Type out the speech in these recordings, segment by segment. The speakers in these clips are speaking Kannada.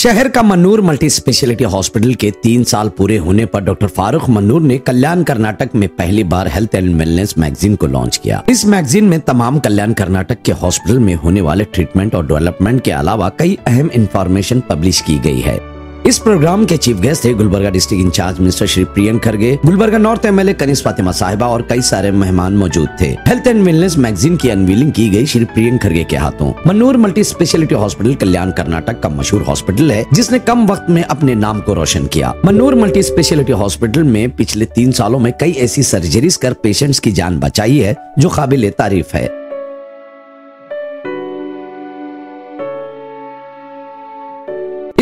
शहर का मन्नूर मल्टी स्पेशलिटी हॉस्पिटल के 3 साल पूरे होने पर डॉक्टर फारूक मन्नूर ने कल्याण कर्नाटक में पहली बार हेल्थ एंड वेलनेस मैगजीन को लॉन्च किया। इस मैगजीन में तमाम कल्याण कर्नाटक के हॉस्पिटल में होने वाले ट्रीटमेंट और डेवलपमेंट के अलावा कई अहम इंफॉर्मेशन पब्लिश की गई है। इस प्रोग्राम के चीफ गेस्ट थे Gulbarga district in charge minister Shri Priyank Kharge, Gulbarga north MLA Kaneez Fatima Sahiba और कई सारे मेहमान मौजूद थे। हेल्थ एंड वेलनेस मैगजीन की अनवीलिंग की गई श्री प्रियंक खरगे के हाथों। Mannur multi speciality hospital Kalyan Karnataka का मशहूर हॉस्पिटल है जिसने कम वक्त में अपने नाम को रोशन किया। मन्नूर मल्टी स्पेशलिटी हॉस्पिटल में पिछले 3 सालों में कई ऐसी सर्जरीज कर पेशेंट्स की जान बचाई है जो काबिल तारीफ है।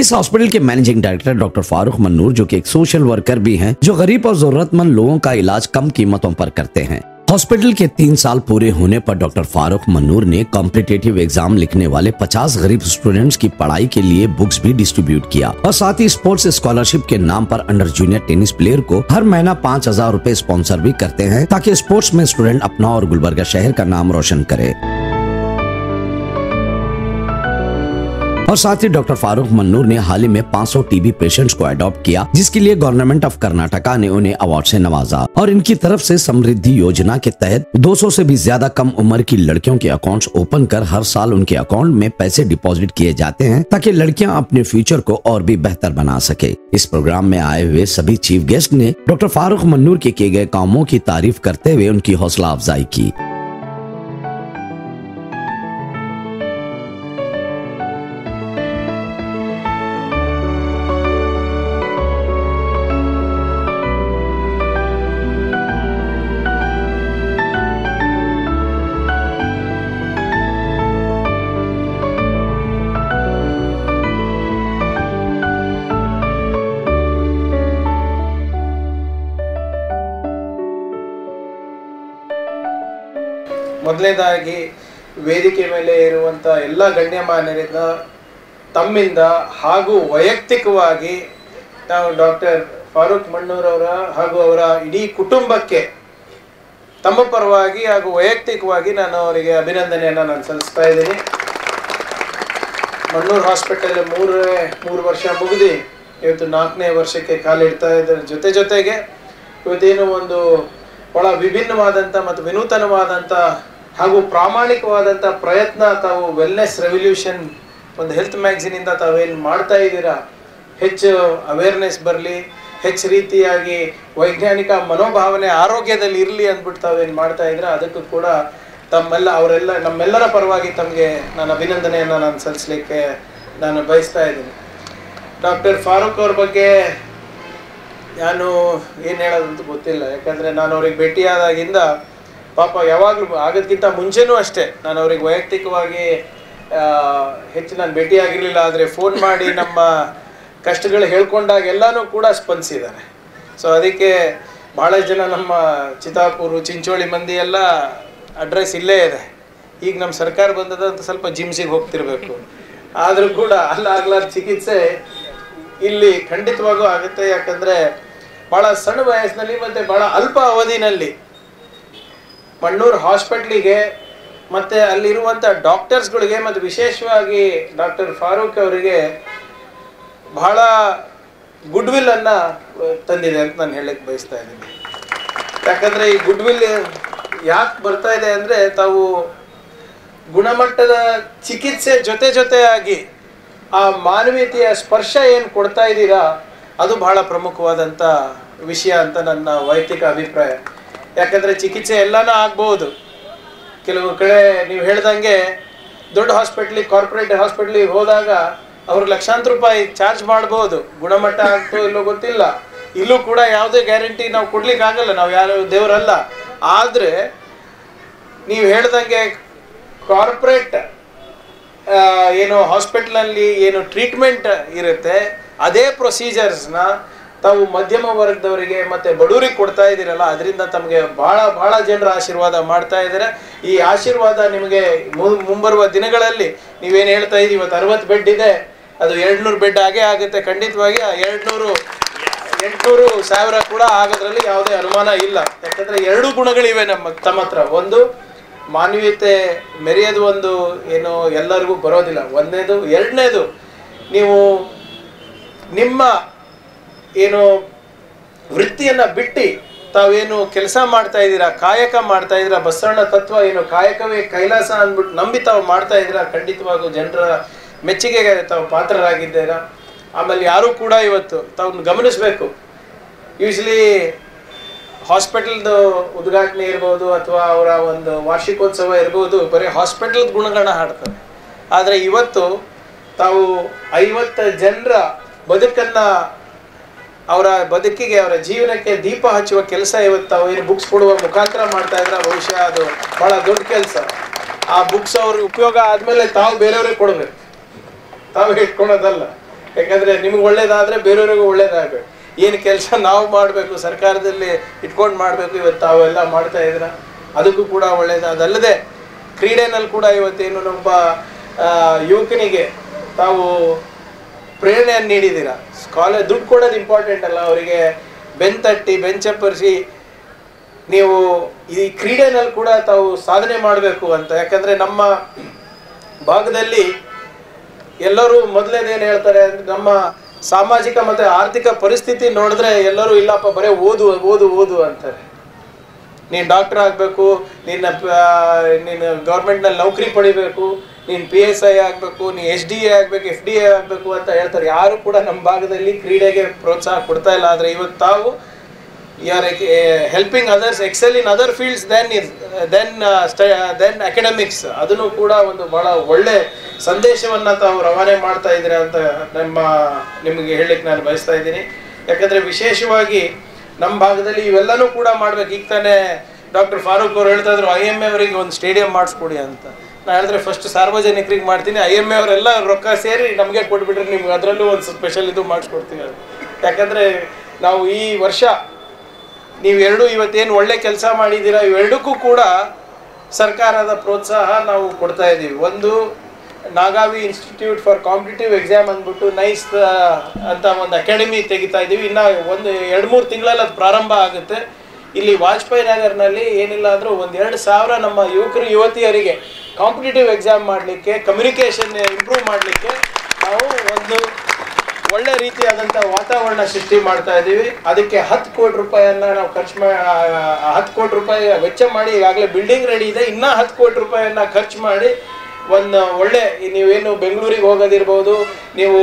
इस हॉस्पिटल के managing director doctor Farooq Mannur, जो कि एक सोशल वर्कर भी हैं, जो गरीब और जरूरतमंद लोगों का इलाज कम कीमतों पर करते हैं। हॉस्पिटल के 3 साल पूरे होने पर डॉक्टर फारूक मन्नूर ने कॉम्पिटिटिव एग्जाम लिखने वाले 50 गरीब स्टूडेंट्स की पढ़ाई के लिए बुक्स भी डिस्ट्रीब्यूट किया और साथ ही स्पोर्ट्स स्कॉलरशिप के नाम पर अंडर जूनियर टेनिस प्लेयर को हर महीना 5,000 रुपए स्पॉन्सर भी करते हैं ताकि स्पोर्ट्स में स्टूडेंट अपना और गुलबर्गा शहर का नाम रोशन करे। और साथ ही डॉक्टर फारूक मन्नूर ने हाल ही में 500 टीबी पेशेंट्स को अडॉप्ट किया, जिसके लिए गवर्नमेंट ऑफ कर्नाटका ने उन्हें अवार्ड से नवाजा और इनकी तरफ से समृद्धि योजना के तहत 200 से भी ज्यादा कम उम्र की लड़कियों के अकाउंट्स ओपन कर हर साल उनके अकाउंट में पैसे डिपॉजिट किए जाते हैं ताकि लड़कियां अपने फ्यूचर को और भी बेहतर बना सके। इस प्रोग्राम में आए हुए सभी चीफ गेस्ट ने डॉक्टर फारूक मन्नूर के किए गए कामों की तारीफ करते हुए उनकी हौसला अफजाई की। ಮೊದಲನೇದಾಗಿ ವೇದಿಕೆ ಮೇಲೆ ಇರುವಂಥ ಎಲ್ಲ ಗಣ್ಯಮಾನ್ಯರಿಂದ ತಮ್ಮಿಂದ ಹಾಗೂ ವೈಯಕ್ತಿಕವಾಗಿ ನಾವು ಡಾಕ್ಟರ್ ಫಾರೂಕ್ ಮನ್ನೂರ್ ಅವರ ಹಾಗೂ ಅವರ ಇಡೀ ಕುಟುಂಬಕ್ಕೆ ತಮ್ಮ ಪರವಾಗಿ ಹಾಗೂ ವೈಯಕ್ತಿಕವಾಗಿ ನಾನು ಅವರಿಗೆ ಅಭಿನಂದನೆಯನ್ನು ನಾನು ಸಲ್ಲಿಸ್ತಾ ಇದ್ದೀನಿ। ಮನ್ನೂರ್ ಹಾಸ್ಪಿಟಲ್ 3 ವರ್ಷ ಮುಗಿದು ಇವತ್ತು 4ನೇ ವರ್ಷಕ್ಕೆ ಕಾಲಿಡ್ತಾ ಇದ್ದಾರೆ। ಜೊತೆಗೆ ಇವತ್ತೇನು ಒಂದು ಬಹಳ ವಿಭಿನ್ನವಾದಂಥ ಮತ್ತು ವಿನೂತನವಾದಂಥ ಹಾಗೂ ಪ್ರಾಮಾಣಿಕವಾದಂಥ ಪ್ರಯತ್ನ ತಾವು ವೆಲ್ನೆಸ್ ರೆವಲ್ಯೂಷನ್ ಒಂದು ಹೆಲ್ತ್ ಮ್ಯಾಗಝೀನಿಂದ ತಾವೇನು ಮಾಡ್ತಾ ಇದ್ದೀರಾ, ಹೆಚ್ಚು ಅವೇರ್ನೆಸ್ ಬರಲಿ, ಹೆಚ್ಚು ರೀತಿಯಾಗಿ ವೈಜ್ಞಾನಿಕ ಮನೋಭಾವನೆ ಆರೋಗ್ಯದಲ್ಲಿ ಇರಲಿ ಅಂದ್ಬಿಟ್ಟು ತಾವೇನು ಮಾಡ್ತಾ ಇದ್ದೀರಾ, ಅದಕ್ಕೂ ಕೂಡ ನಮ್ಮೆಲ್ಲರ ಪರವಾಗಿ ತಮಗೆ ನಾನು ಅಭಿನಂದನೆಯನ್ನು ನಾನು ಸಲ್ಲಿಸಲಿಕ್ಕೆ ನಾನು ಬಯಸ್ತಾ ಇದ್ದೀನಿ। ಡಾಕ್ಟರ್ ಫಾರೂಕ್ ಅವ್ರ ಬಗ್ಗೆ ನಾನು ಏನು ಹೇಳೋದಂತ ಗೊತ್ತಿಲ್ಲ, ಯಾಕಂದರೆ ನಾನು ಅವ್ರಿಗೆ ಭೇಟಿಯಾದಾಗಿಂದ ಪಾಪ ಯಾವಾಗಲೂ ಆಗೋದಕ್ಕಿಂತ ಮುಂಚೆನೂ ಅಷ್ಟೇ ನಾನು ಅವ್ರಿಗೆ ವೈಯಕ್ತಿಕವಾಗಿ ಹೆಚ್ಚು ನಾನು ಭೇಟಿಯಾಗಿರಲಿಲ್ಲ, ಆದರೆ ಫೋನ್ ಮಾಡಿ ನಮ್ಮ ಕಷ್ಟಗಳು ಹೇಳ್ಕೊಂಡಾಗ ಎಲ್ಲನೂ ಕೂಡ ಸ್ಪಂದಿಸಿದ್ದಾರೆ। ಸೊ ಅದಕ್ಕೆ ಭಾಳ ಜನ ನಮ್ಮ ಚಿತ್ತಾಪುರ ಚಿಂಚೋಳಿ ಮಂದಿ ಎಲ್ಲ ಅಡ್ರೆಸ್ ಇಲ್ಲೇ ಇದೆ। ಈಗ ನಮ್ಮ ಸರ್ಕಾರ ಬಂದದ ಅಂತ ಸ್ವಲ್ಪ ಜಿಮ್ಸಿಗೆ ಹೋಗ್ತಿರ್ಬೇಕು, ಆದರೂ ಕೂಡ ಅಲ್ಲಾಗ್ಲಾರ ಚಿಕಿತ್ಸೆ ಇಲ್ಲಿ ಖಂಡಿತವಾಗೂ ಆಗುತ್ತೆ। ಯಾಕಂದರೆ ಭಾಳ ಸಣ್ಣ ವಯಸ್ಸಿನಲ್ಲಿ ಮತ್ತು ಭಾಳ ಅಲ್ಪ ಅವಧಿನಲ್ಲಿ ಮನ್ನೂರ್ ಹಾಸ್ಪಿಟ್ಲಿಗೆ ಮತ್ತು ಅಲ್ಲಿರುವಂಥ ಡಾಕ್ಟರ್ಸ್ಗಳಿಗೆ ಮತ್ತು ವಿಶೇಷವಾಗಿ ಡಾಕ್ಟರ್ ಫಾರೂಕ್ ಅವರಿಗೆ ಬಹಳ ಗುಡ್ ವಿಲ್ಲನ್ನು ತಂದಿದೆ ಅಂತ ನಾನು ಹೇಳಕ್ಕೆ ಬಯಸ್ತಾ ಇದ್ದೀನಿ। ಯಾಕಂದರೆ ಈ ಗುಡ್ ವಿಲ್ ಯಾಕೆ ಬರ್ತಾ ಇದೆ ಅಂದರೆ ತಾವು ಗುಣಮಟ್ಟದ ಚಿಕಿತ್ಸೆ ಜೊತೆಯಾಗಿ ಆ ಮಾನವೀಯತೆಯ ಸ್ಪರ್ಶ ಏನು ಕೊಡ್ತಾ ಇದ್ದೀರಾ ಅದು ಬಹಳ ಪ್ರಮುಖವಾದಂಥ ವಿಷಯ ಅಂತ ನನ್ನ ವೈಯಕ್ತಿಕ ಅಭಿಪ್ರಾಯ। ಯಾಕಂದರೆ ಚಿಕಿತ್ಸೆ ಎಲ್ಲನೂ ಆಗ್ಬೋದು, ಕೆಲವು ಕಡೆ ನೀವು ಹೇಳ್ದಂಗೆ ದೊಡ್ಡ ಹಾಸ್ಪಿಟ್ಲಿಗೆ ಕಾರ್ಪೊರೇಟ್ ಹಾಸ್ಪಿಟ್ಲಿಗೆ ಹೋದಾಗ ಅವ್ರಿಗೆ ಲಕ್ಷಾಂತರ ರೂಪಾಯಿ ಚಾರ್ಜ್ ಮಾಡ್ಬೋದು, ಗುಣಮಟ್ಟ ಆಗ್ತೋ ಇಲ್ಲೋ ಗೊತ್ತಿಲ್ಲ, ಇಲ್ಲೂ ಕೂಡ ಯಾವುದೇ ಗ್ಯಾರಂಟಿ ನಾವು ಕೊಡ್ಲಿಕ್ಕೆ ಆಗಲ್ಲ, ನಾವು ಯಾರು ದೇವರಲ್ಲ। ಆದರೆ ನೀವು ಹೇಳ್ದಂಗೆ ಕಾರ್ಪೊರೇಟ್ ಏನು ಹಾಸ್ಪಿಟ್ಲಲ್ಲಿ ಏನು ಟ್ರೀಟ್ಮೆಂಟ್ ಇರುತ್ತೆ ಅದೇ ಪ್ರೊಸೀಜರ್ಸ್ನ ತಾವು ಮಧ್ಯಮ ವರ್ಗದವರಿಗೆ ಮತ್ತು ಬಡವರಿಗೆ ಕೊಡ್ತಾ ಇದ್ದೀರಲ್ಲ, ಅದರಿಂದ ತಮಗೆ ಭಾಳ ಜನರ ಆಶೀರ್ವಾದ ಮಾಡ್ತಾ ಇದ್ದಾರೆ। ಈ ಆಶೀರ್ವಾದ ನಿಮಗೆ ಮುಂಬರುವ ದಿನಗಳಲ್ಲಿ ನೀವೇನು ಹೇಳ್ತಾ ಇದ್ದೀವಿ, ಇವತ್ತು 60 ಬೆಡ್ ಇದೆ, ಅದು 200 ಬೆಡ್ ಆಗೇ ಆಗುತ್ತೆ ಖಂಡಿತವಾಗಿ। 200, 800, 1000 ಕೂಡ ಆಗೋದ್ರಲ್ಲಿ ಯಾವುದೇ ಅನುಮಾನ ಇಲ್ಲ। ಯಾಕಂದರೆ 2 ಗುಣಗಳಿವೆ ತಮ್ಮ ಹತ್ರ, ಒಂದು ಮಾನವೀಯತೆ ಮೆರೆಯೋದು ಒಂದು ಏನು ಎಲ್ಲರಿಗೂ ಬರೋದಿಲ್ಲ, ಒಂದನೇದು, ಎರಡನೇದು ನೀವು ನಿಮ್ಮ ಏನು ವೃತ್ತಿಯನ್ನು ಬಿಟ್ಟು ತಾವೇನು ಕೆಲಸ ಮಾಡ್ತಾ ಇದ್ದೀರಾ, ಕಾಯಕ ಮಾಡ್ತಾ ಇದ್ದೀರಾ, ಬಸವಣ್ಣ ತತ್ವ ಏನು ಕಾಯಕವೇ ಕೈಲಾಸ ಅಂದ್ಬಿಟ್ಟು ನಂಬಿ ತಾವು ಮಾಡ್ತಾ ಇದ್ದೀರಾ, ಖಂಡಿತವಾಗೂ ಜನರ ಮೆಚ್ಚುಗೆಗೆ ತಾವು ಪಾತ್ರರಾಗಿದ್ದೀರಾ. ಆಮೇಲೆ ಯಾರೂ ಕೂಡ ಇವತ್ತು ತಾವು ಗಮನಿಸಬೇಕು, ಯೂಶ್ವಲಿ ಹಾಸ್ಪಿಟಲ್ದು ಉದ್ಘಾಟನೆ ಇರ್ಬೋದು ಅಥವಾ ಅವರ ಒಂದು ವಾರ್ಷಿಕೋತ್ಸವ ಇರ್ಬೋದು, ಬರೀ ಹಾಸ್ಪಿಟಲ್ದ ಗುಣಗಾನ ಹಾಡ್ತಾರೆ. ಆದರೆ ಇವತ್ತು ತಾವು 50 ಜನರ ಬದುಕನ್ನು, ಅವರ ಬದುಕಿಗೆ, ಅವರ ಜೀವನಕ್ಕೆ ದೀಪ ಹಚ್ಚುವ ಕೆಲಸ ಇವತ್ತು ತಾವು ಏನು ಬುಕ್ಸ್ ಕೊಡುವ ಮುಖಾಂತರ ಮಾಡ್ತಾ ಇದ್ರೆ ಬಹುಶಃ ಅದು ಭಾಳ ದೊಡ್ಡ ಕೆಲಸ. ಆ ಬುಕ್ಸ್ ಅವ್ರಿಗೆ ಉಪಯೋಗ ಆದಮೇಲೆ ತಾವು ಬೇರೆಯವ್ರಿಗೆ ಕೊಡಬೇಕು, ತಾವು ಇಟ್ಕೊಳೋದಲ್ಲ. ಯಾಕಂದರೆ ನಿಮ್ಗೆ ಒಳ್ಳೇದಾದರೆ ಬೇರೆಯವ್ರಿಗೂ ಒಳ್ಳೇದಾಗಬೇಕು. ಏನು ಕೆಲಸ ನಾವು ಮಾಡಬೇಕು, ಸರ್ಕಾರದಲ್ಲಿ ಇಟ್ಕೊಂಡು ಮಾಡಬೇಕು, ಇವತ್ತು ತಾವೆಲ್ಲ ಮಾಡ್ತಾ ಇದ್ರ ಅದಕ್ಕೂ ಕೂಡ ಒಳ್ಳೇದು. ಅದಲ್ಲದೆ ಕ್ರೀಡೆನಲ್ಲಿ ಕೂಡ ಇವತ್ತೇನು ಒಬ್ಬ ಯುವಕನಿಗೆ ತಾವು ಪ್ರೇರಣೆಯನ್ನು ನೀಡಿದ್ದೀರಾ. ದುಡ್ಡು ಕೊಡೋದು ಇಂಪಾರ್ಟೆಂಟ್ ಅಲ್ಲ, ಅವರಿಗೆ ಬೆಂತಟ್ಟಿ ಬೆಂಚಪ್ಪರಿಸಿ ನೀವು ಈ ಕ್ರೀಡೆನಲ್ಲಿ ಕೂಡ ತಾವು ಸಾಧನೆ ಮಾಡಬೇಕು ಅಂತ. ಯಾಕಂದರೆ ನಮ್ಮ ಭಾಗದಲ್ಲಿ ಎಲ್ಲರೂ ಮೊದಲೇದೇನು ಹೇಳ್ತಾರೆ ಅಂದರೆ, ನಮ್ಮ ಸಾಮಾಜಿಕ ಮತ್ತು ಆರ್ಥಿಕ ಪರಿಸ್ಥಿತಿ ನೋಡಿದ್ರೆ ಎಲ್ಲರೂ ಇಲ್ಲಪ್ಪ ಬರೀ ಓದು ಓದು ಓದು ಅಂತಾರೆ. ನೀನು ಡಾಕ್ಟರ್ ಆಗಬೇಕು, ನೀನು ಗೌರ್ಮೆಂಟ್ನಲ್ಲಿ ನೌಕರಿ ಪಡಿಬೇಕು, ನೀನು PSI ಆಗಬೇಕು, ನೀನು SDA ಆಗಬೇಕು, FDA ಆಗಬೇಕು ಅಂತ ಹೇಳ್ತಾರೆ. ಯಾರು ಕೂಡ ನಮ್ಮ ಭಾಗದಲ್ಲಿ ಕ್ರೀಡೆಗೆ ಪ್ರೋತ್ಸಾಹ ಕೊಡ್ತಾ ಇಲ್ಲ. ಆದರೆ ಇವತ್ತು ತಾವು are helping others excel in other fields than academics. ಅದನ್ನು ಕೂಡ ಒಂದು ಭಾಳ ಒಳ್ಳೆ ಸಂದೇಶವನ್ನು ತಾವು ರವಾನೆ ಮಾಡ್ತಾ ಇದ್ದೀರಾ ಅಂತ ನಿಮಗೆ ಹೇಳಲಿಕ್ಕೆ ನಾನು ಬಯಸ್ತಾ ಇದ್ದೀನಿ. ಯಾಕಂದರೆ ವಿಶೇಷವಾಗಿ ನಮ್ಮ ಭಾಗದಲ್ಲಿ ಇವೆಲ್ಲನೂ ಕೂಡ ಮಾಡ್ಬೇಕು. ಈಗ ತಾನೇ ಡಾಕ್ಟರ್ ಫಾರೂಕ್ ಅವರು ಹೇಳ್ತಾ ಇದ್ರು IMA ಅವರಿಗೆ ಒಂದು ಸ್ಟೇಡಿಯಂ ಮಾಡಿಸ್ಕೊಡಿ ಅಂತ. ನಾನು ಹೇಳಿದ್ರೆ ಫಸ್ಟ್ ಸಾರ್ವಜನಿಕರಿಗೆ ಮಾಡ್ತೀನಿ, IMA ಅವರೆಲ್ಲ ರೊಕ್ಕ ಸೇರಿ ನಮಗೆ ಕೊಟ್ಬಿಟ್ರೆ ನಿಮ್ಗೆ ಅದರಲ್ಲೂ ಒಂದು ಸ್ಪೆಷಲ್ ಇದು ಮಾಡಿಸ್ಕೊಡ್ತೀವಿ ಅದು. ಯಾಕಂದರೆ ನಾವು ಈ ವರ್ಷ ನೀವೆರಡು ಇವತ್ತೇನು ಒಳ್ಳೆ ಕೆಲಸ ಮಾಡಿದ್ದೀರಾ, ಇವೆರಡಕ್ಕೂ ಕೂಡ ಸರ್ಕಾರದ ಪ್ರೋತ್ಸಾಹ ನಾವು ಕೊಡ್ತಾ ಇದ್ದೀವಿ. ಒಂದು Nagavi institute for competitive exam ಅಂದ್ಬಿಟ್ಟು ನೈಸ್ ಅಂತ ಒಂದು ಅಕಾಡೆಮಿ ತೆಗಿತಾ ಇದ್ದೀವಿ. ಇನ್ನು ಒಂದು 2-3 ತಿಂಗಳಲ್ಲಿ ಅದು ಪ್ರಾರಂಭ ಆಗುತ್ತೆ. ಇಲ್ಲಿ ವಾಜಪೇಯಿ ನಗರ್ನಲ್ಲಿ ಏನಿಲ್ಲ ಅಂದರೂ 1,000 ನಮ್ಮ ಯುವಕರು ಯುವತಿಯರಿಗೆ ಕಾಂಪಿಟೇಟಿವ್ ಎಕ್ಸಾಮ್ ಮಾಡಲಿಕ್ಕೆ, ಕಮ್ಯುನಿಕೇಷನ್ ಇಂಪ್ರೂವ್ ಮಾಡಲಿಕ್ಕೆ ನಾವು ಒಂದು ಒಳ್ಳೆ ರೀತಿಯಾದಂಥ ವಾತಾವರಣ ಸೃಷ್ಟಿ ಮಾಡ್ತಾ ಇದ್ದೀವಿ. ಅದಕ್ಕೆ 10 ಕೋಟಿ ರೂಪಾಯಿಯನ್ನು ನಾವು 10 ಕೋಟಿ ರೂಪಾಯಿ ವೆಚ್ಚ ಮಾಡಿ ಈಗಾಗಲೇ ಬಿಲ್ಡಿಂಗ್ ರೆಡಿ ಇದೆ. ಇನ್ನೂ 10 ಕೋಟಿ ರೂಪಾಯಿಯನ್ನು ಖರ್ಚು ಮಾಡಿ ಒಂದು ಒಳ್ಳೆ, ನೀವೇನು ಬೆಂಗಳೂರಿಗೆ ಹೋಗೋದಿರ್ಬೋದು, ನೀವು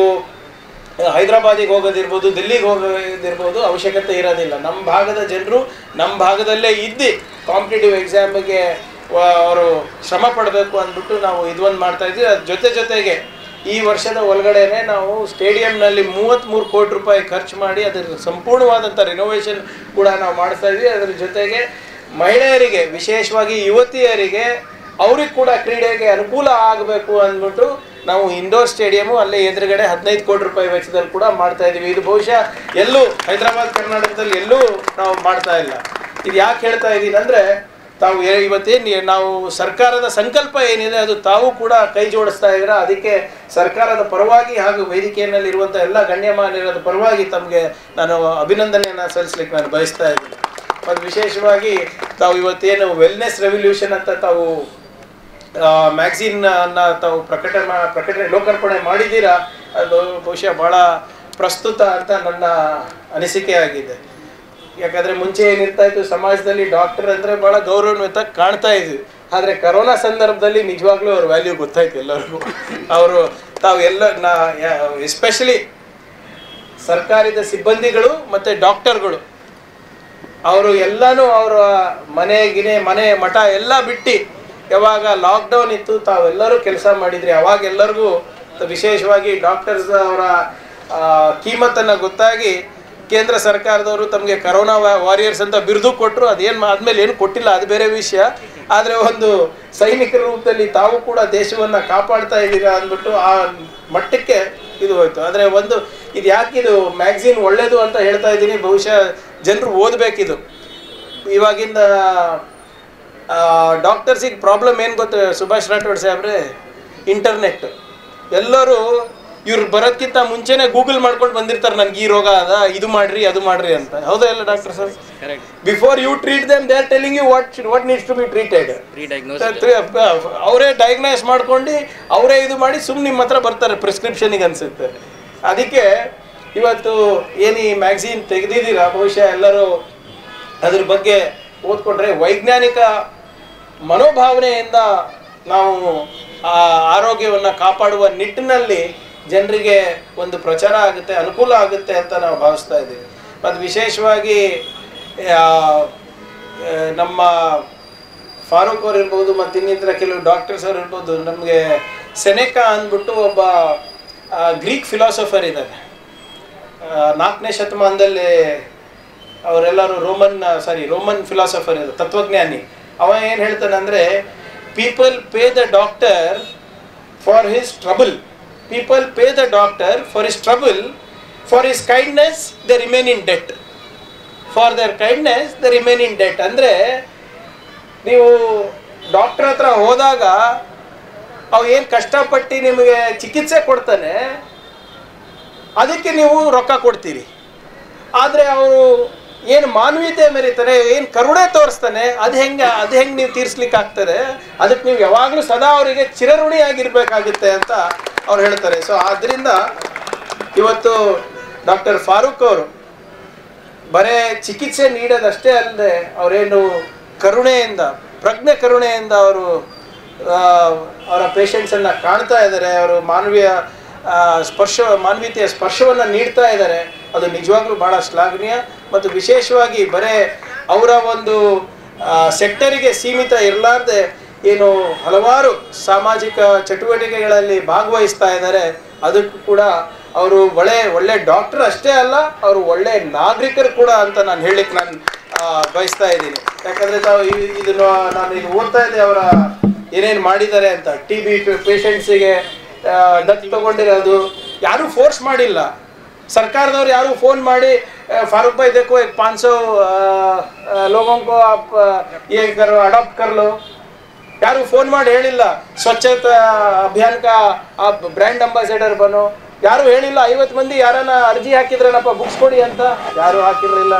ಹೈದರಾಬಾದಿಗೆ ಹೋಗೋದಿರ್ಬೋದು, ದಿಲ್ಲಿಗೆ ಹೋಗೋದಿರ್ಬೋದು, ಅವಶ್ಯಕತೆ ಇರೋದಿಲ್ಲ. ನಮ್ಮ ಭಾಗದ ಜನರು ನಮ್ಮ ಭಾಗದಲ್ಲೇ ಇದ್ದು ಕಾಂಪಿಟೇಟಿವ್ ಎಕ್ಸಾಮಿಗೆ ಅವರು ಶ್ರಮ ಪಡಬೇಕು ಅಂದ್ಬಿಟ್ಟು ನಾವು ಇದೊಂದು ಮಾಡ್ತಾಯಿದ್ವಿ. ಅದ್ರ ಜೊತೆಗೆ ಈ ವರ್ಷದ ಒಳಗಡೆನೆ ನಾವು ಸ್ಟೇಡಿಯಂನಲ್ಲಿ 33 ಕೋಟಿ ರೂಪಾಯಿ ಖರ್ಚು ಮಾಡಿ ಅದರ ಸಂಪೂರ್ಣವಾದಂಥ ರಿನೋವೇಷನ್ ಕೂಡ ನಾವು ಮಾಡಿಸ್ತಾ ಇದ್ವಿ. ಅದರ ಜೊತೆಗೆ ಮಹಿಳೆಯರಿಗೆ, ವಿಶೇಷವಾಗಿ ಯುವತಿಯರಿಗೆ, ಅವ್ರಿಗೆ ಕೂಡ ಕ್ರೀಡೆಗೆ ಅನುಕೂಲ ಆಗಬೇಕು ಅಂದ್ಬಿಟ್ಟು ನಾವು ಇಂಡೋರ್ ಸ್ಟೇಡಿಯಮು ಅಲ್ಲೇ ಎದುರುಗಡೆ 15 ಕೋಟಿ ರೂಪಾಯಿ ವೆಚ್ಚದಲ್ಲಿ ಕೂಡ ಮಾಡ್ತಾ ಇದ್ದೀವಿ. ಇದು ಬಹುಶಃ ಎಲ್ಲೂ ಹೈದರಾಬಾದ್ ಕರ್ನಾಟಕದಲ್ಲಿ ಎಲ್ಲೂ ನಾವು ಮಾಡ್ತಾ ಇಲ್ಲ. ಇದು ಯಾಕೆ ಹೇಳ್ತಾ ಇದ್ದೀನಿ ಅಂದರೆ, ತಾವು ಇವತ್ತೇನು ನಾವು ಸರ್ಕಾರದ ಸಂಕಲ್ಪ ಏನಿದೆ ಅದು ತಾವು ಕೂಡ ಕೈ ಜೋಡಿಸ್ತಾ ಇದ್ದೀರಾ. ಅದಕ್ಕೆ ಸರ್ಕಾರದ ಪರವಾಗಿ ಹಾಗೂ ವೇದಿಕೆಯಲ್ಲಿರುವಂಥ ಎಲ್ಲ ಗಣ್ಯಮಾನ್ಯರ ಪರವಾಗಿ ತಮಗೆ ನಾನು ಅಭಿನಂದನೆಯನ್ನು ಸಲ್ಲಿಸ್ಲಿಕ್ಕೆ ನಾನು ಬಯಸ್ತಾ ಇದ್ದೀನಿ. ಮತ್ತು ವಿಶೇಷವಾಗಿ ತಾವು ಇವತ್ತೇನು ವೆಲ್ನೆಸ್ ರೆವಲ್ಯೂಷನ್ ಅಂತ ತಾವು ಮ್ಯಾಗ್ಝಿನ್ನ ತಾವು ಪ್ರಕಟಣೆ ಲೋಕಾರ್ಪಣೆ ಮಾಡಿದ್ದೀರಾ, ಅದು ಬಹುಶಃ ಭಾಳ ಪ್ರಸ್ತುತ ಅಂತ ನನ್ನ ಅನಿಸಿಕೆ ಆಗಿದೆ. ಯಾಕಂದರೆ ಮುಂಚೆ ಏನಿರ್ತಾ ಇತ್ತು, ಸಮಾಜದಲ್ಲಿ ಡಾಕ್ಟರ್ ಅಂದರೆ ಭಾಳ ಗೌರವಾನ್ವಿತ ಕಾಣ್ತಾ ಇದ್ವಿ. ಆದರೆ ಕರೋನಾ ಸಂದರ್ಭದಲ್ಲಿ ನಿಜವಾಗ್ಲೂ ಅವ್ರ ವ್ಯಾಲ್ಯೂ ಗೊತ್ತಾಯ್ತು ಎಲ್ಲರಿಗೂ. ಅವರು ತಾವು ಎಸ್ಪೆಷಲಿ ಸರ್ಕಾರದ ಸಿಬ್ಬಂದಿಗಳು ಮತ್ತು ಡಾಕ್ಟರ್ಗಳು ಅವರು ಎಲ್ಲನೂ ಅವರ ಮನೆ ಮಠ ಎಲ್ಲ ಬಿಟ್ಟು ಯಾವಾಗ ಲಾಕ್ಡೌನ್ ಇತ್ತು ತಾವೆಲ್ಲರೂ ಕೆಲಸ ಮಾಡಿದ್ರಿ. ಅವಾಗ ಎಲ್ಲರಿಗೂ ವಿಶೇಷವಾಗಿ ಡಾಕ್ಟರ್ಸ್ ಅವರ ಕೀಮತ್ತನ್ನು ಗೊತ್ತಾಗಿ ಕೇಂದ್ರ ಸರ್ಕಾರದವರು ತಮಗೆ ಕರೋನಾ ವಾರಿಯರ್ಸ್ ಅಂತ ಬಿರುದು ಕೊಟ್ಟರು. ಅದೇನು ಆದಮೇಲೆ ಏನು ಕೊಟ್ಟಿಲ್ಲ, ಅದು ಬೇರೆ ವಿಷಯ. ಆದರೆ ಒಂದು ಸೈನಿಕರ ರೂಪದಲ್ಲಿ ತಾವು ಕೂಡ ದೇಶವನ್ನು ಕಾಪಾಡ್ತಾ ಇದ್ದೀರಾ ಅಂದ್ಬಿಟ್ಟು ಆ ಮಟ್ಟಕ್ಕೆ ಇದು ಹೋಯ್ತು. ಆದರೆ ಇದು ಯಾಕಿದು ಮ್ಯಾಗ್ಝಿನ್ ಒಳ್ಳೆಯದು ಅಂತ ಹೇಳ್ತಾ ಇದ್ದೀನಿ, ಬಹುಶಃ ಜನರು ಓದಬೇಕಿದು. ಇವಾಗಿಂದ ಡಾಕ್ಟರ್ಸಿಗೆ ಪ್ರಾಬ್ಲಮ್ ಏನು ಗೊತ್ತು ಸುಭಾಷ್ ರಾಠೋಡ್ ಸಾಹೇಬ್ರೆ, ಇಂಟರ್ನೆಟ್. ಎಲ್ಲರೂ ಇವ್ರು ಬರೋದಕ್ಕಿಂತ ಮುಂಚೆನೇ ಗೂಗಲ್ ಮಾಡ್ಕೊಂಡು ಬಂದಿರ್ತಾರೆ, ನನಗೆ ಈ ರೋಗ ಅದ, ಇದು ಮಾಡ್ರಿ ಅದು ಮಾಡ್ರಿ ಅಂತ. ಹೌದಾ ಇಲ್ಲ doctor sir? Before you treat them they are telling you what needs to be treated. ಅವರೇ ಡಯಾಗ್ನೈಸ್ ಮಾಡ್ಕೊಂಡು ಅವರೇ ಇದು ಮಾಡಿ ಸುಮ್ಮನೆ ನಿಮ್ಮ ಹತ್ರ ಬರ್ತಾರೆ ಪ್ರಿಸ್ಕ್ರಿಪ್ಷನಿಗೆ ಅನಿಸುತ್ತೆ. ಅದಕ್ಕೆ ಇವತ್ತು ಏನು ಈ ಮ್ಯಾಗ್ಝಿನ್ ತೆಗೆದಿದ್ದೀರಾ, ಬಹುಶಃ ಎಲ್ಲರೂ ಅದ್ರ ಬಗ್ಗೆ ಓದ್ಕೊಂಡ್ರೆ ವೈಜ್ಞಾನಿಕ ಮನೋಭಾವನೆಯಿಂದ ನಾವು ಆ ಆರೋಗ್ಯವನ್ನು ಕಾಪಾಡುವ ನಿಟ್ಟಿನಲ್ಲಿ ಜನರಿಗೆ ಒಂದು ಪ್ರಚಾರ ಆಗುತ್ತೆ, ಅನುಕೂಲ ಆಗುತ್ತೆ ಅಂತ ನಾವು ಭಾವಿಸ್ತಾ ಇದ್ದೀವಿ. ಮತ್ತು ವಿಶೇಷವಾಗಿ ನಮ್ಮ ಫಾರೂಕ್ ಅವ್ರು ಇರ್ಬೋದು ಮತ್ತು ಇನ್ನಿತರ ಕೆಲವು ಡಾಕ್ಟರ್ಸ್ ಅವ್ರು ಇರ್ಬೋದು. ನಮಗೆ ಸೆನೆಕಾ ಅಂದ್ಬಿಟ್ಟು ಒಬ್ಬ ಗ್ರೀಕ್ ಫಿಲಾಸಫರ್ ಇದ್ದಾರೆ, 4ನೇ ಶತಮಾನದಲ್ಲಿ ಅವರೆಲ್ಲರೂ ರೋಮನ್ ಫಿಲಾಸಫರ್ ಇದೆ, ತತ್ವಜ್ಞಾನಿ. ಅವ ಏನು ಹೇಳ್ತಾನೆ ಅಂದರೆ, people pay the doctor for his trouble, people pay the doctor for his trouble, for his kindness they remain in debt, for their kindness they remain in debt. ಅಂದರೆ ನೀವು ಡಾಕ್ಟರ್ ಹತ್ರ ಹೋದಾಗ ಅವು ಏನು ಕಷ್ಟಪಟ್ಟು ನಿಮಗೆ ಚಿಕಿತ್ಸೆ ಕೊಡ್ತಾನೆ, ಅದಕ್ಕೆ ನೀವು ರೊಕ್ಕ ಕೊಡ್ತೀರಿ. ಆದರೆ ಅವರು ಏನು ಮಾನವೀಯತೆ ಮೆರೀತಾನೆ, ಏನು ಕರುಣೆ ತೋರಿಸ್ತಾನೆ, ಅದು ಹೆಂಗೆ ನೀವು ತೀರಿಸ್ಲಿಕ್ಕೆ ಆಗ್ತದೆ? ಅದಕ್ಕೆ ನೀವು ಯಾವಾಗಲೂ ಸದಾ ಅವರಿಗೆ ಚಿರಋಣಿಯಾಗಿರ್ಬೇಕಾಗುತ್ತೆ ಅಂತ ಅವ್ರು ಹೇಳ್ತಾರೆ. ಸೊ ಆದ್ದರಿಂದ ಇವತ್ತು ಡಾಕ್ಟರ್ ಫಾರೂಕ್ ಅವರು ಬರೇ ಚಿಕಿತ್ಸೆ ನೀಡೋದಷ್ಟೇ ಅಲ್ಲದೆ ಅವರೇನು ಕರುಣೆಯಿಂದ, ಕರುಣೆಯಿಂದ ಅವರು ಅವರ ಪೇಷಂಟ್ಸನ್ನು ಕಾಣ್ತಾ ಇದ್ದಾರೆ, ಅವರು ಮಾನವೀಯತೆಯ ಸ್ಪರ್ಶವನ್ನು ನೀಡ್ತಾ ಇದ್ದಾರೆ. ಅದು ನಿಜವಾಗ್ಲೂ ಭಾಳ ಶ್ಲಾಘನೀಯ. ಮತ್ತು ವಿಶೇಷವಾಗಿ ಬರೇ ಅವರ ಒಂದು ಸೆಕ್ಟರಿಗೆ ಸೀಮಿತ ಇರಲಾರ್ದೆ ಏನು ಹಲವಾರು ಸಾಮಾಜಿಕ ಚಟುವಟಿಕೆಗಳಲ್ಲಿ ಭಾಗವಹಿಸ್ತಾ ಇದ್ದಾರೆ. ಅದಕ್ಕೂ ಕೂಡ ಅವರು ಒಳ್ಳೆ ಡಾಕ್ಟರ್ ಅಷ್ಟೇ ಅಲ್ಲ, ಅವರು ಒಳ್ಳೆ ನಾಗರಿಕರು ಕೂಡ ಅಂತ ನಾನು ಹೇಳಲಿಕ್ಕೆ ನಾನು ಬಯಸ್ತಾ ಇದ್ದೀನಿ. ಯಾಕಂದರೆ ನಾನು ಇದು ಓದ್ತಾ ಇದ್ದೆ ಅವರ ಏನೇನು ಮಾಡಿದ್ದಾರೆ ಅಂತ. TB ಪೇಷಂಟ್ಸಿಗೆ ದತ್ತು ತಗೊಂಡಿರೋದು ಯಾರೂ ಫೋರ್ಸ್ ಮಾಡಿಲ್ಲ. ಸರ್ಕಾರದವ್ರು ಯಾರು ಫೋನ್ ಮಾಡಿ ಫಾರೂಕ್ ಭಾई देखो 500 लोगों को आप ये करो, अडॉप्ट कर लो, ಯಾರು ಫೋನ್ ಮಾಡಿ ಹೇಳಿಲ್ಲ. ಸ್ವಚ್ಛತಾ ಅಭಿಯಾನಕ आप ಬ್ರ್ಯಾಂಡ್ ಅಂಬಾಸಿಡರ್ ಬನೋ, ಯಾರು ಹೇಳಿಲ್ಲ. 50 ಮಂದಿ ಯಾರನ್ನ ಅರ್ಜಿ ಹಾಕಿದ್ರನಪ್ಪ ಬುಕ್ಸ್ ಕೊಡಿ ಅಂತ, ಯಾರು ಹಾಕಿರಲಿಲ್ಲ.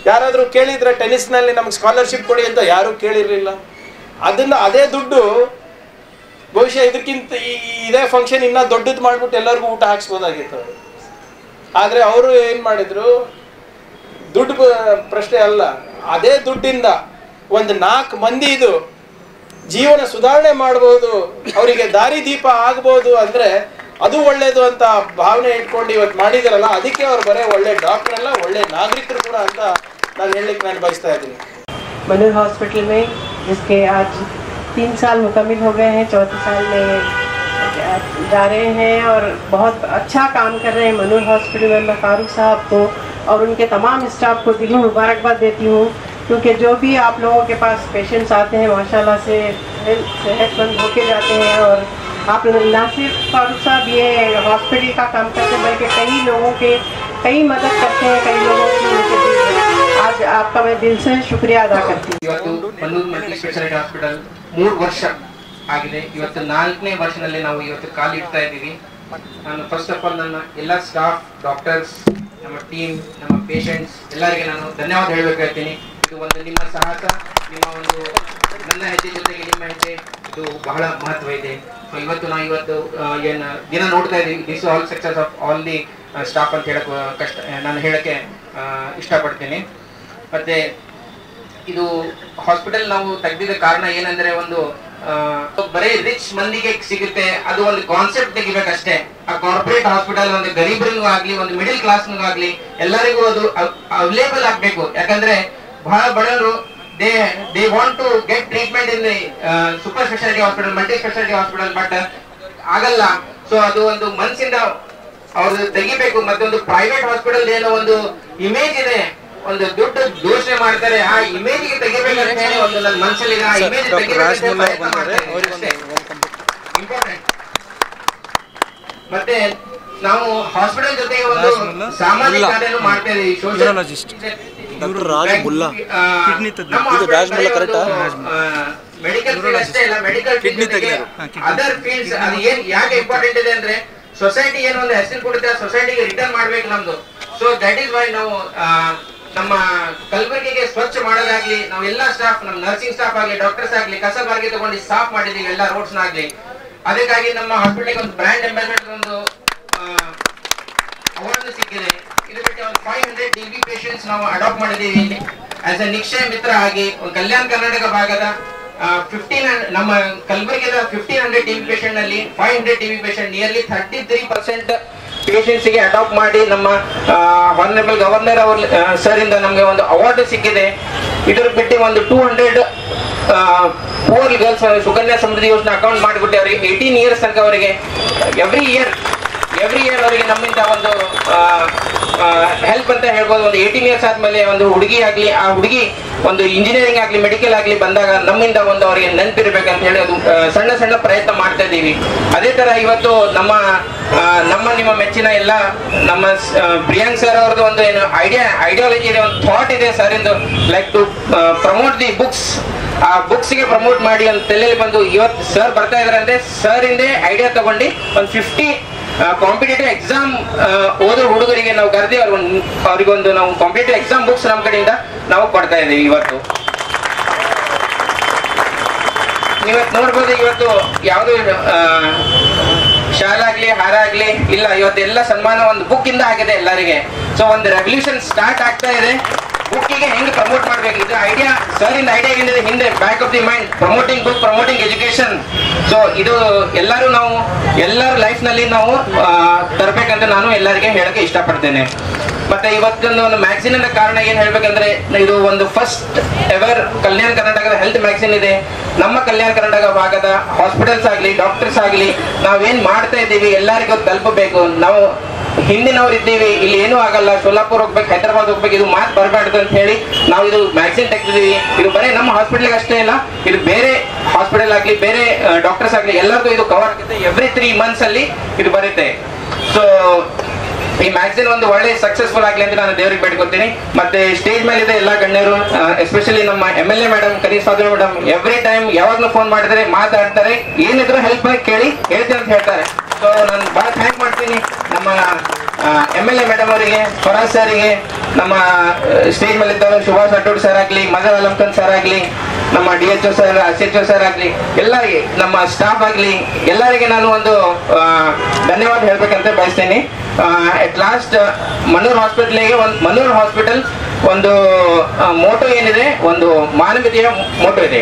ಯಾರಾದರೂ ಕೇಳಿದ್ರೆ ಟೆನ್ನಿಸ್ನಲ್ಲಿ ನಮ್ಗೆ ಸ್ಕಾಲರ್ಶಿಪ್ ಕೊಡಿ ಅಂತ, ಯಾರೂ ಕೇಳಿರಲಿಲ್ಲ. ಅದೇ ದುಡ್ಡು ಬಹುಶಃ ಇದಕ್ಕಿಂತ ಇದೇ ಫಂಕ್ಷನ್ ಇನ್ನೂ ದೊಡ್ಡದು ಮಾಡಿಬಿಟ್ಟು ಎಲ್ಲರಿಗೂ ಊಟ ಹಾಕ್ಸ್ಬೋದಾಗಿತ್ತು. ಆದರೆ ಅವರು ಏನು ಮಾಡಿದ್ರು, ದುಡ್ಡು ಪ್ರಶ್ನೆ ಅಲ್ಲ, ಅದೇ ದುಡ್ಡಿಂದ ಒಂದು 4 ಮಂದಿದು ಜೀವನ ಸುಧಾರಣೆ ಮಾಡ್ಬೋದು, ಅವರಿಗೆ ದಾರಿ ದೀಪ ಆಗ್ಬೋದು ಅಂದರೆ ಅದು ಒಳ್ಳೇದು ಅಂತ ಭಾವನೆ ಇಟ್ಕೊಂಡು ಇವತ್ತು ಮಾಡಿದಾರಲ್ಲ, ಅದಕ್ಕೆ ಅವ್ರು ಬರೀ ಒಳ್ಳೆ ಡಾಕ್ಟರ್ ಅಲ್ಲ, ಒಳ್ಳೆ ನಾಗರಿಕರು ಕೂಡ ಅಂತ ನಾನು ಹೇಳಲಿಕ್ಕೆ ನಾನು ಬಯಸ್ತಾ ಇದ್ದೀನಿ. मनूर हॉस्पिटल में जिसके आज 3 साल मुकम्मिल हो गए हैं, 4थे साल में जा रहे हैं और बहुत अच्छा काम कर रहे हैं मनूर हॉस्पिटल में। मैं फारूक साहब को और उनके तमाम स्टाफ को दिली मुबारकबाद देती हूँ, क्योंकि जो भी आप लोगों के पास पेशेंट्स आते हैं माशाल्लाह से सेहतमंद होके जाते हैं। और आप ना सिर्फ फारूक साहब ये हॉस्पिटल का काम करते हैं, बल्कि कई लोगों के कई मदद करते हैं, कई लोगों की। आज आपका मैं दिल से शुक्रिया अदा करती हूँ। मनूर मल्टी स्पेशालिटी हास्पिटल 3 ವರ್ಷ ಆಗಿದೆ. ಇವತ್ತು 4ನೇ ವರ್ಷದಲ್ಲಿ ನಾವು ಇವತ್ತು ಕಾಲಿಡ್ತಾ ಇದ್ದೀವಿ. ನಾನು ಫಸ್ಟ್ ಆಫ್ ಆಲ್ ನನ್ನ ಎಲ್ಲ ಸ್ಟಾಫ್, ಡಾಕ್ಟರ್ಸ್, ನಮ್ಮ ಟೀಮ್, ನಮ್ಮ ಪೇಷಂಟ್ಸ್ ಎಲ್ಲರಿಗೆ ನಾನು ಧನ್ಯವಾದ ಹೇಳಬೇಕಾಗ್ತೀನಿ. ಇದು ಒಂದು ನಿಮ್ಮ ಸಾಹಸ, ನಿಮ್ಮ ಒಂದು ನನ್ನ ಹೆಜ್ಜೆ ಜೊತೆಗೆ ನಿಮ್ಮ ಹೆಜ್ಜೆ, ಇದು ಬಹಳ ಮಹತ್ವ ಇದೆ. ಸೊ ಇವತ್ತು ಏನು ದಿನ ನೋಡ್ತಾ ಇದ್ದೀವಿ, this all success of all the staff ಅಂತ ನಾನು ಹೇಳಕ್ಕೆ ಇಷ್ಟಪಡ್ತೀನಿ. ಮತ್ತೆ ಇದು ಹಾಸ್ಪಿಟಲ್ ನಾವು ತೆಗೆದಿದ್ದ ಕಾರಣ ಏನಂದ್ರೆ, ಒಂದು ಬರೀ ರಿಚ್ ಮಂದಿಗೆ ಸಿಗುತ್ತೆ ಅದು ಒಂದು ಕಾನ್ಸೆಪ್ಟ್ ತೆಗಿಬೇಕಷ್ಟೇ. ಆ ಕಾರ್ಪೊರೇಟ್ ಹಾಸ್ಪಿಟಲ್ ಒಂದು ಗರೀಬರಿಗೂ ಆಗ್ಲಿ, ಒಂದು ಮಿಡಿಲ್ ಕ್ಲಾಸ್ನಿಗೂ ಆಗ್ಲಿ, ಎಲ್ಲರಿಗೂ ಅದು ಅವೈಲೇಬಲ್ ಆಗ್ಬೇಕು. ಯಾಕಂದ್ರೆ ಬಹಳ ಬಡವರು they want to get treatment in the super specialty hospital, multi specialty hospital, but ಆಗಲ್ಲ. ಸೊ ಅದು ಒಂದು ಮನಸ್ಸಿಂದ ಅವ್ರು ತೆಗಿಬೇಕು. ಮತ್ತೊಂದು ಪ್ರೈವೇಟ್ ಹಾಸ್ಪಿಟಲ್ ಏನೋ ಒಂದು ಇಮೇಜ್ ಇದೆ, ಒಂದು ದುಡ್ಡು ದೂಷಣೆ ಮಾಡ್ತಾರೆ, ಆ ಇಮೇಜ್ಗೆ ತೆಗಿಬೇಕಂತ ಹೇಳಿ ಒಂದು ನನ್ನ ಮನಸ್ಸಲ್ಲಿ ಆ ಇಮೇಜ್ ಇಂಪಾರ್ಟೆಂಟ್. ಮತ್ತೆ ನಾವು ಹಾಸ್ಪಿಟಲ್ ಜೊತೆಗೆ ಒಂದು ಸಾಮಾಜಿಕ ಕಾರ್ಯನೂ ಮಾಡ್ತಾ ಇದೀವಿ. ಮೆಡಿಕಲ್ ಫೀಲ್ಡ್ ಅಷ್ಟೇ ಇಲ್ಲ, ಮೆಡಿಕಲ್ ಫೀಲ್ಡ್ ಅದರ್ ಫೀಲ್ಡ್ಸ್ ಅದು ಏನ್ ಯಾಕೆ ಇಂಪಾರ್ಟೆಂಟ್ ಇದೆ ಅಂದ್ರೆ, ಸೊಸೈಟಿ ಏನು ಒಂದು ಹೆಸರು ಕೊಡುತ್ತೆ, ಸೊಸೈಟಿಗೆ ರಿಟರ್ನ್ ಮಾಡ್ಬೇಕು ನಮ್ದು. ಸೊ ದಟ್ ಈಸ್ ವೈ ನಾವು ನಮ್ಮ ಕಲಬುರಗಿಗೆ ಸ್ವಚ್ಛ ಮಾಡೋದಾಗ್ಲಿ, ನಾವು ಎಲ್ಲಾ ಸ್ಟಾಫ್, ನಮ್ಮ ನರ್ಸಿಂಗ್ ಸ್ಟಾಫ್ ಆಗ್ಲಿ, ಡಾಕ್ಟರ್ಸ್ ಆಗ್ಲಿ, ಕಸ ಬಾರಿಗೆ ತಗೊಂಡು ಸಾಫ್ ಮಾಡಿದೀವಿ ಎಲ್ಲಾ ರೋಡ್ಸ್ ಆಗ್ಲಿ. ಅದಕ್ಕಾಗಿ ನಮ್ಮ ಹಾಸ್ಪಿಟಲ್ ಒಂದು ಬ್ರ್ಯಾಂಡ್ ಅಂಬಾಸಿಡರ್ ಒಂದು ಅವಾರ್ಡ್ ಸಿಕ್ಕಿದೆ. 1500 TB ಪೇಷಂಟ್ಸ್ ನಾವು ಅಡಾಪ್ಟ್ ಮಾಡಿದ್ದೀವಿ ಇಲ್ಲಿ ಆಸ್ ಎ ನಿಕ್ಷಯ ಮಿತ್ರ ಆಗಿ. ಕಲ್ಯಾಣ ಕರ್ನಾಟಕ ಭಾಗದ 1500 ನಮ್ಮ ಕಲಬುರಗಿದ 1500 TB ಪೇಷಂಟ್ ನಲ್ಲಿ 500 TB ಪೇಷಂಟ್ ನಿಯರ್ಲಿ 33% ಪೇಷಂಟ್ಸ್ ಗೆ ಅಡಾಪ್ಟ್ ಮಾಡಿ ನಮ್ಮ ಹಾನರಬಲ್ ಗವರ್ನರ್ ಅವ್ರ ಸರ್ ಇಂದ ನಮಗೆ ಒಂದು ಅವಾರ್ಡ್ ಸಿಕ್ಕಿದೆ. ಇದರ ಬಿಟ್ಟು ಒಂದು 200 ಪೂರ್ ಗರ್ಲ್ಸ್ ಸುಕನ್ಯಾ ಸಮೃದ್ಧಿ ಯೋಜನೆ ಅಕೌಂಟ್ ಮಾಡಿಬಿಟ್ಟು ಅವರಿಗೆ 18 ಇಯರ್ಸ್ ತನಕ ಅವರಿಗೆ ಎವ್ರಿ ಇಯರ್ ಅವರಿಗೆ ನಮ್ಮಿಂದ ಒಂದು ಹೆಲ್ಪ್ ಅಂತ ಹೇಳ್ಬೋದು. ಒಂದು 18 ಇಯರ್ಸ್ ಆದ್ಮೇಲೆ ಒಂದು ಹುಡುಗಿ ಆಗ್ಲಿ, ಆ ಹುಡುಗಿ ಒಂದು ಇಂಜಿನಿಯರಿಂಗ್ ಆಗ್ಲಿ ಮೆಡಿಕಲ್ ಆಗ್ಲಿ ಬಂದಾಗ ನಮ್ಮಿಂದ ಒಂದು ಅವರಿಗೆ ನೆನಪಿರ್ಬೇಕಂತ ಹೇಳಿ ಒಂದು ಸಣ್ಣ ಸಣ್ಣ ಪ್ರಯತ್ನ ಮಾಡ್ತಾ ಇದ್ದೀವಿ. ಅದೇ ತರ ಇವತ್ತು ನಿಮ್ಮ ಮೆಚ್ಚಿನ ಎಲ್ಲ ನಮ್ಮ ಪ್ರಿಯಾಂಕ್ ಸರ್ ಅವ್ರದ್ದು ಒಂದು ಏನು ಐಡಿಯಾಲಜಿ ಇದೆ, ಒಂದು ಥಾಟ್ ಇದೆ ಸರ್ ಇಂದು, like to promote the books. ಆ ಬುಕ್ಸ್ ಗೆ ಪ್ರಮೋಟ್ ಮಾಡಿ ಒಂದು ತಲೆಯಲ್ಲಿ ಬಂದು ಇವತ್ತು ಸರ್ ಬರ್ತಾ ಇದಾರೆ ಅಂದ್ರೆ ಸರ್ ಇಂದೇ ಐಡಿಯಾ ತಗೊಂಡು ಒಂದು 50 ಕಾಂಪಿಟೇಟಿವ್ ಎಕ್ಸಾಮ್ ಓದೋ ಹುಡುಗರಿಗೆ ನಾವು ಕರೆದಿ ಅವ್ರಿಗೊಂದು ನಾವು ಕಾಂಪಿಟೇಟಿವ್ ಎಕ್ಸಾಮ್ ಬುಕ್ಸ್ ನಮ್ಮ ಕಡೆಯಿಂದ ನಾವು ಕೊಡ್ತಾ ಇದ್ದೀವಿ. ಇವತ್ತು ನೀವತ್ತು ನೋಡ್ಬೋದು, ಇವತ್ತು ಯಾವುದು ಶಾಲಾ ಆಗ್ಲಿ ಹಾರ ಆಗ್ಲಿ ಇಲ್ಲ, ಇವತ್ತೆಲ್ಲ ಸನ್ಮಾನ ಒಂದು ಬುಕ್ ಇಂದ ಆಗಿದೆ ಎಲ್ಲರಿಗೆ. ಸೊ ಒಂದು ರೆವಲ್ಯೂಷನ್ ಸ್ಟಾರ್ಟ್ ಆಗ್ತಾ ಇದೆ. ಬುಕ್ಕಿಗೆ ಹೆಂಗೆ ಪ್ರಮೋಟ್ ಮಾಡ್ಬೇಕು, ಇದು ಐಡಿಯಾ ಸರ್ ಇಂದ ಐಡಿಯಾ ಏನಿದೆ ಹಿಂದೆ back of the mind, promoting book, promoting education. So ಇದು ಎಲ್ಲರ ಲೈಫ್ ನಲ್ಲಿ ನಾವು ತರಬೇಕಂತ ನಾನು ಎಲ್ಲರಿಗೆ ಹೇಳಕ್ಕೆ ಇಷ್ಟಪಡ್ತೇನೆ. ಮತ್ತೆ ಇವತ್ತೊಂದು ಒಂದು ಮ್ಯಾಗ್ಝಿನ್ ಅನ್ನ ಕಾರಣ ಏನ್ ಹೇಳ್ಬೇಕಂದ್ರೆ, ಇದು ಒಂದು ಫಸ್ಟ್ ಎವರ್ ಕಲ್ಯಾಣ ಕರ್ನಾಟಕದ ಹೆಲ್ತ್ ಮ್ಯಾಗ್ಝಿನ್ ಇದೆ. ನಮ್ಮ ಕಲ್ಯಾಣ ಕರ್ನಾಟಕ ಭಾಗದ ಹಾಸ್ಪಿಟಲ್ಸ್ ಆಗ್ಲಿ, ಡಾಕ್ಟರ್ಸ್ ಆಗ್ಲಿ, ನಾವೇನ್ ಮಾಡ್ತಾ ಇದ್ದೀವಿ ಎಲ್ಲರಿಗೂ ತಲುಪಬೇಕು. ನಾವು ಹಿಂದಿನವ್ರು ಇದ್ದೀವಿ, ಇಲ್ಲಿ ಏನೂ ಆಗಲ್ಲ, ಸೋಲಾಪುರ್ ಹೋಗ್ಬೇಕು, ಹೈದರಾಬಾದ್ ಹೋಗ್ಬೇಕು, ಇದು ಮಾತು ಬರಬಾರ್ದು ಅಂತ ಹೇಳಿ ನಾವು ಇದು ಮ್ಯಾಗ್ಝಿನ್ ತೆಗೆದಿದ್ದೀವಿ. ಇದು ಬರೀ ನಮ್ಮ ಹಾಸ್ಪಿಟಲ್ಗೆ ಅಷ್ಟೇ ಇಲ್ಲ, ಇದು ಬೇರೆ ಹಾಸ್ಪಿಟಲ್ ಆಗಲಿ, ಬೇರೆ ಡಾಕ್ಟರ್ಸ್ ಆಗಲಿ ಎಲ್ಲರಿಗೂ ಇದು ಕವರ್ ಆಗುತ್ತೆ. ಎವ್ರಿ 3 months ಅಲ್ಲಿ ಇದು ಬರುತ್ತೆ. ಸೊ ಈ ಮ್ಯಾಗ್ಝಿನ್ ಒಂದು ಒಳ್ಳೆ ಸಕ್ಸಸ್ಫುಲ್ ಆಗಲಿ ಅಂತ ನಾನು ದೇವರಿಗೆ ಬೇಡ್ಕೊತೀನಿ. ಮತ್ತೆ ಸ್ಟೇಜ್ ಮೇಲೆ ಇದೆ ಎಲ್ಲ ಗಣ್ಯರು, ಎಸ್ಪೆಷಲಿ ನಮ್ಮ MLA ಮೇಡಮ್, ಕನೀಶ್ ಫಾದರ್ ಮೇಡಮ್, ಎವ್ರಿ ಟೈಮ್ ಯಾವಾಗಲೂ ಫೋನ್ ಮಾಡಿದ್ರೆ ಮಾತಾಡ್ತಾರೆ, ಏನಿದ್ರು ಹೆಲ್ಪ್ ಕೇಳಿ ಹೇಳ್ತೀನಿ ಅಂತ ಹೇಳ್ತಾರೆ. ಸೊ ನಾನು ಬಹಳ ಥ್ಯಾಂಕ್ ಮಾಡ್ತೀನಿ ನಮ್ಮ MLA ಮೇಡಮ್ ಅವರಿಗೆ, ಫರಾಜ್ ಸರಿಗೆ, ನಮ್ಮ ಸ್ಟೇಜ್ ಮೇಲೆ ಇದ್ದವರು ಸುಭಾಷ್ ರಾಠೋಡ್ ಸರ್ ಆಗಲಿ, ಮದರ್ ಅಲಂಕನ್ ಸರ್ ಆಗಲಿ, ನಮ್ಮ DHO ಸರ್, SHO ಸರ್ ಆಗಲಿ, ಎಲ್ಲರಿಗೆ, ನಮ್ಮ ಸ್ಟಾಫ್ ಆಗಲಿ, ಎಲ್ಲರಿಗೆ ನಾನು ಒಂದು ಧನ್ಯವಾದ ಹೇಳ್ಬೇಕಂತ ಬಯಸ್ತೇನೆ. ಅಟ್ ಲಾಸ್ಟ್ ಮನ್ನೂರ್ ಹಾಸ್ಪಿಟಲ್ ಒಂದು ಮೋಟೋ ಏನಿದೆ, ಒಂದು ಮಾನವೀಯತೆಯ ಮೋಟೋ ಇದೆ.